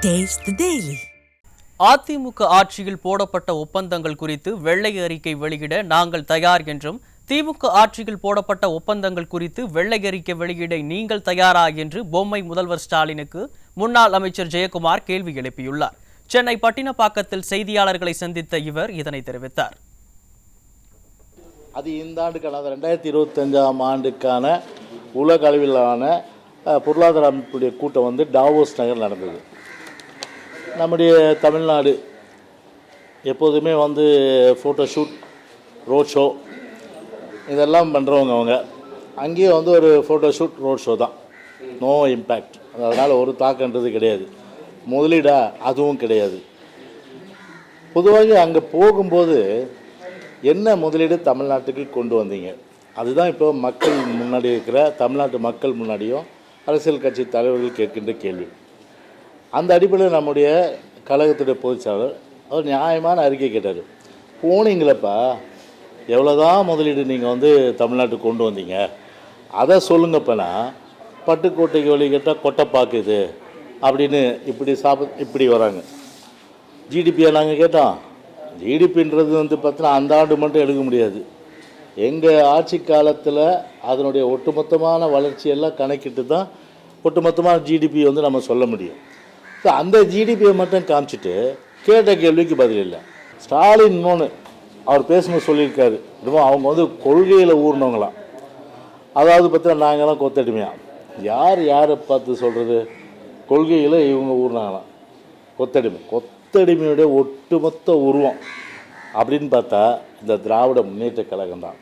Taste the Daily. AIADMK ஆட்சியில் போடப்பட்ட ஒப்பந்தங்கள் குறித்து வெள்ளை அறிக்கை வெளியிட நாங்கள் தயார் என்றும் திமுக ஆட்சியில் போடப்பட்ட ஒப்பந்தங்கள் குறித்து வெள்ளை அறிக்கை வெளியிட நீங்கள் தயாரா என்று பொம்மை முதல்வர் ஸ்டாலினுக்கு முன்னாள் அமைச்சர் ஜெயக்குமார் கேள்வி எழுப்பியுள்ளார். சென்னை பட்டினப்பாக்கத்தில் செய்தியாளர்களை சந்தித்த இவர் இதனை தெரிவித்தார். அது இந்த ஆண்டுக்கான 2025ஆம் ஆண்டுக்கான உலக அளவிலான பொருளாதார அமைப்புடைய கூட்டம் டாவோஸ் நகர் நடந்தது. நம்முடைய தமிழ்நாடு எப்போதுமே ஃபோட்டோ ஷூட், ரோட் ஷோ இதெல்லாம் பண்ணுறவங்க. அவங்க அங்கேயே ஒரு ஃபோட்டோ ஷூட், ரோட் ஷோ தான். No impact. அதனால் ஒரு தாக்கன்றது கிடையாது. முதலீடா அதுவும் கிடையாது. பொதுவாக அங்கே போகும்போது என்ன முதலீடு தமிழ்நாட்டுக்கு கொண்டு வந்தீங்க, அதுதான் இப்போ மக்கள் முன்னாடி இருக்கிற தமிழ்நாட்டு மக்கள் முன்னாடியும் அரசியல் கட்சி தலைவர்கள் கேட்கின்ற கேள்வி. அந்த அடிப்படையில் நம்முடைய கழகத்துடைய பொதுச்செயலாளர் அவர் நியாயமான அறிக்கை கேட்டார். போனீங்களப்பா, எவ்வளோதான் முதலீடு நீங்கள் தமிழ்நாட்டுக்கு கொண்டு வந்தீங்க அதை சொல்லுங்கப்பனா. பட்டுக்கோட்டைக்கு வழி கேட்டால் கொட்டை பார்க்குது அப்படின்னு இப்படி வராங்க. ஜிடிபியை நாங்கள் கேட்டோம். ஜிடிபின்றது பார்த்தீங்கன்னா அந்த ஆண்டு மட்டும் எடுக்க முடியாது. எங்கள் ஆட்சி காலத்தில் அதனுடைய ஒட்டுமொத்தமான வளர்ச்சியெல்லாம் கணக்கிட்டு தான் ஒட்டுமொத்தமான ஜிடிபி நம்ம சொல்ல முடியும். ஸோ அந்த ஜிடிபியை மட்டும் காமிச்சிட்டு கேட்ட கேள்விக்கு பதில் இல்லை. ஸ்டாலின் இன்னொன்று அவர் பேசும்போது சொல்லியிருக்காரு, அவங்க கொள்கையில் ஊர்னவங்களாம். அதாவது பார்த்தீங்கன்னா நாங்கள்லாம் கொத்தடிமையா. யாரை பார்த்து சொல்கிறது? கொள்கையில் இவங்க ஊர்னாங்களாம். கொத்தடிமையுடைய ஒட்டுமொத்த உருவம் அப்படின்னு பார்த்தா இந்த திராவிட முன்னேற்ற கழகம் தான்.